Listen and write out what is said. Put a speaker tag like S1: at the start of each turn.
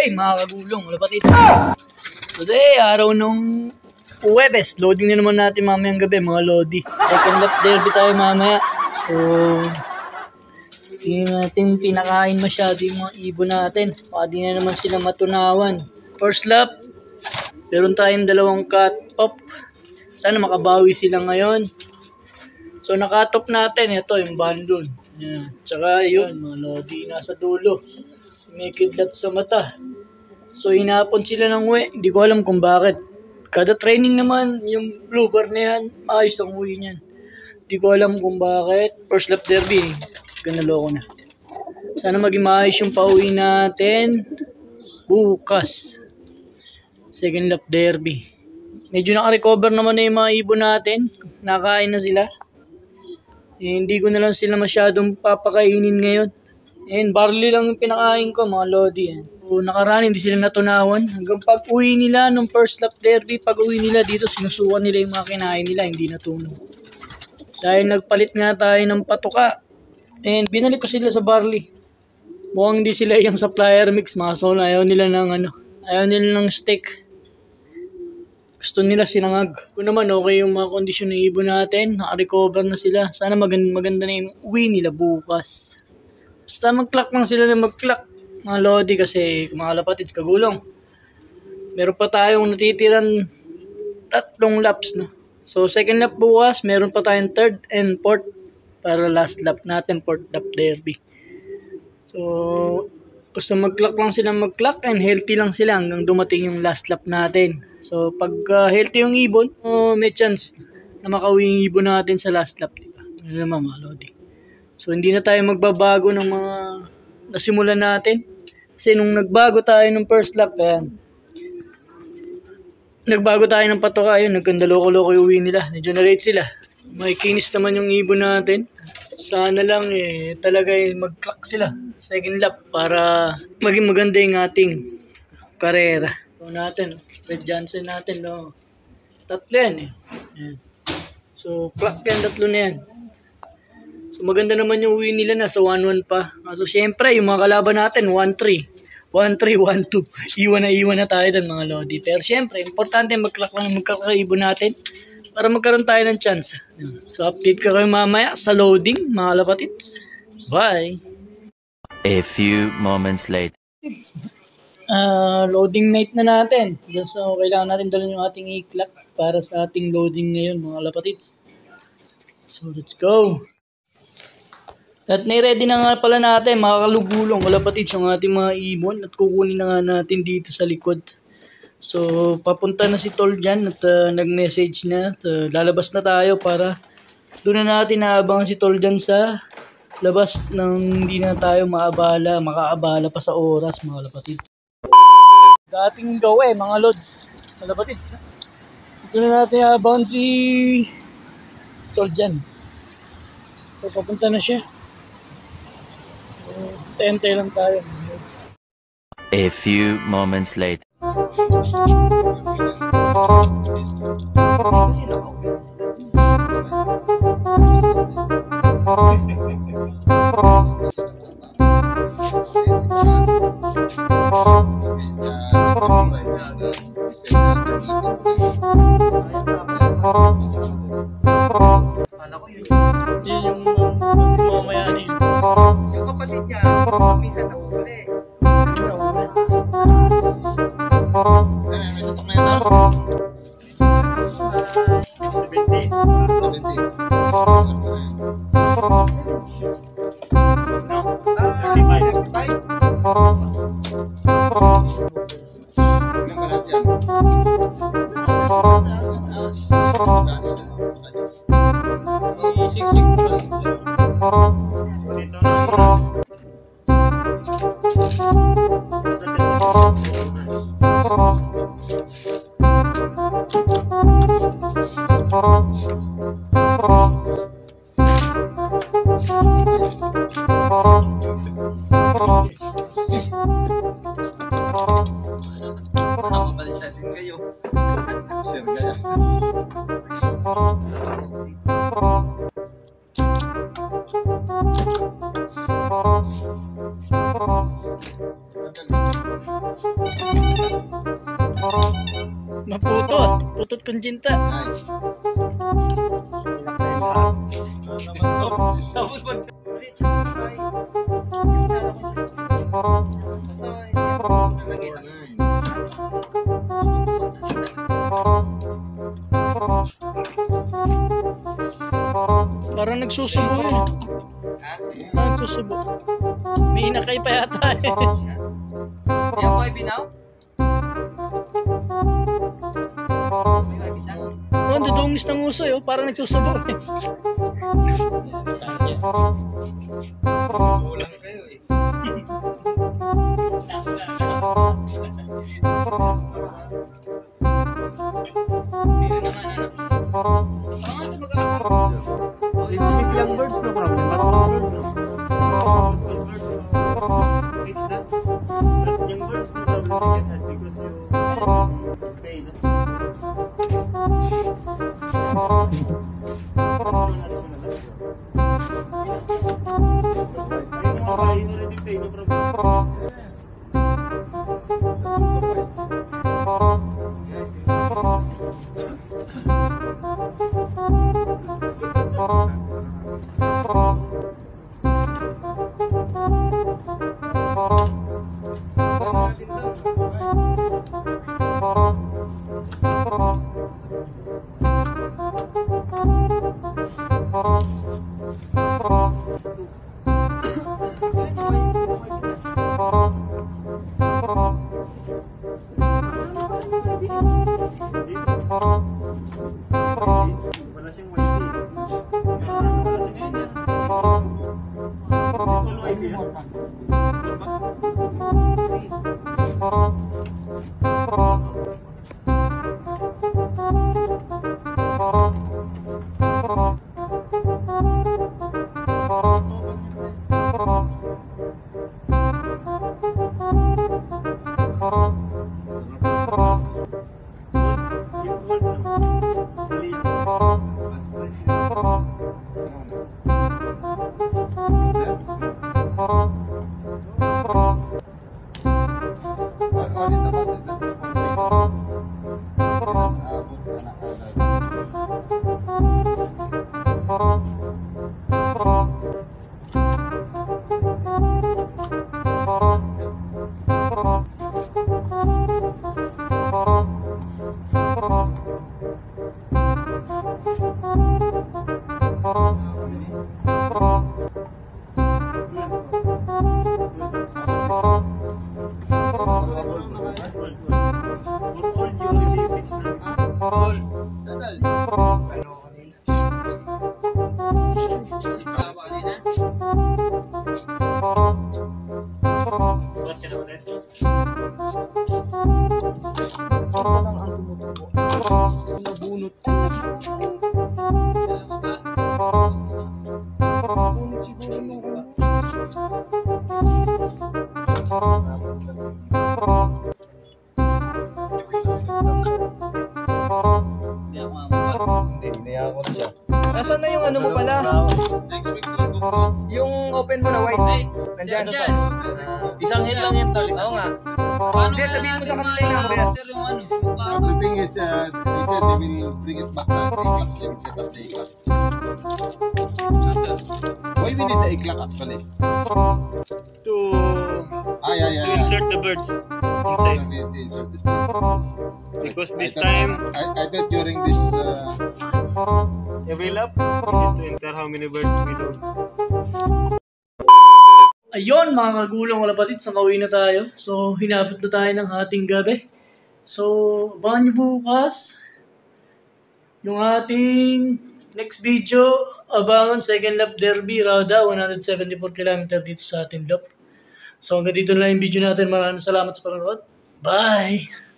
S1: day mga kagulong, malapatits. Today, araw nung Huwebes, loading na naman natin mamayang gabi mga lodi. Second lap derby tayo mamaya. So, hindi natin pinakain masyado yung mga ibon natin. Baka di na naman sila matunawan. First lap, meron tayong dalawang cut-off. Sana makabawi sila ngayon. So, na-cut-off natin. Ito, yung bandol. Yan. Tsaka yun, mga lodi, nasa dulo. May kidlat sa mata. So, hinapon sila ng uwi. Hindi ko alam kung bakit. Kada training naman, yung blue bar na yan, ayos ang uwi niyan. Hindi ko alam kung bakit. First lap derby, ganaloko na. Sana maging maayos yung pauwi natin bukas. Second lap derby. Medyo naka-recover naman na yung mga ibon natin. Nakain na sila. Hindi ko na lang sila masyadong papakainin ngayon. And barley lang yung pinakain ko mga lodi. So, nakaraan hindi sila natunawan. Hanggang pag uwi nila nung first lap derby, pag uwi nila dito, sinusukan nila yung mga kinain nila, hindi natunaw. Dahil nagpalit nga tayo ng patuka. And binalik ko sila sa barley. Mukhang hindi sila yung supplier mix mga son. Ayaw nila ng steak. Gusto nila sinangag. Kung naman okay yung mga kondisyon ng ibon natin, naka-recover na sila. Sana maganda na yung uwi nila bukas. Basta mag-clock lang sila na mag-clock. Mga lodi kasi mga lapatid kagulong. Meron pa tayong natitiran 3 laps na. So second lap bukas, meron pa tayong third and fourth para last lap natin, fourth lap derby. So gusto mag-clock lang sila mag-clock and healthy lang sila hanggang dumating yung last lap natin. So pag healthy yung ibon, may chance na makauwi yung ibon natin sa last lap. Diba? Ano naman mga lodi. So hindi na tayo magbabago ng mga nasimulan natin. Kasi nung nagbago tayo ng first lap, nagbago tayo ng patoka, ayun, nagkandaloko-loko yung uwi nila. Na-generate sila. May kinis naman yung ibon natin. Sana lang talaga mag-clock sila. Second lap para maging maganda yung ating karera. So natin, Red Johnson natin, no. 3 yan Yan. So clock yan, 3 na yan. So maganda naman yung uwi nila, nasa 1-1 pa. So syempre yung mga kalaban natin 1-3, 1-2. Iwan na tayo doon mga lodi. Pero syempre importante mag-clock lang ng ibon natin para magkaroon tayo ng chance. So update ka kayo mamaya sa loading mga lapatits. Bye.
S2: A few moments later.
S1: Loading night na natin. So kailangan natin dalhin yung ating i-clock para sa ating loading ngayon mga lapatits. So let's go. At nai-ready na nga pala natin mga kalugulong, kalapatid, yung ating mga ibon at kukunin na nga natin dito sa likod. So papunta na si Tol dyan at nag-message na at lalabas na tayo para doon na natin naabangan si Tol dyan sa labas nang hindi na tayo makaabala pa sa oras mga kalapatid. Dating gawe mga lods, kalapatids na. Ito na natin naabangan si Tol dyan. So papunta na siya. Tente lang tayo.
S2: A few moments later.
S1: Yun yung mamayani.
S3: Yung kapatid niya, minsan nakuli. May tutok na yan, Mabalisan din kayo. Sir, kaya. Thank you.
S1: Maputo. Putot konjinta.
S3: Ay. Tapos pag... Ulit siya ay... Masay. Nalagay lang.
S1: Parang nagsusubo yun.
S3: Ha?
S1: Parang nagsusubo. May inakay pa yata eh.
S3: Yan po ay binaw? May ay bisang?
S1: Oh, ang dudungis ng uso eh. Parang nagsusubo eh.
S3: Kulang kayo eh.
S4: Young birds, no problem. But small birds, no. Small birds, it's that. But young birds, no problem. You can have because you pay the. You already pay, no problem. Wala siyang white day. Wala siyang
S3: Nasaan na yung ano mo pala?
S5: Next week na book mo.
S3: Yung open mo na white. Nandyan.
S5: Isang hit lang yan, tol.
S3: Oo nga.
S6: Paano
S3: Hindi, sabihin mo sa kanila yung number.
S6: Sir, yung ano, yung
S5: But the thing is, they said they will bring it back na A-clock. They will set up the A-clock. Why we need the A-clock actually?
S4: to
S5: Yeah.
S4: insert the birds inside.
S5: So we need to insert this thing.
S4: Because
S5: I
S4: this
S5: thought-
S4: time,
S5: I thought during this,
S4: every lap, we need to enter how many birds we load.
S1: Ayun mga kagulang wala patid, sa kauwi na tayo. So hinabot na tayo ng ating gabi. So abangan nyo bukas yung ating next video. Abangan second lap derby, Rauda, 174 km dito sa ating lap. So hanggang dito na lang yung video natin. Maraming salamat sa panonood. Bye!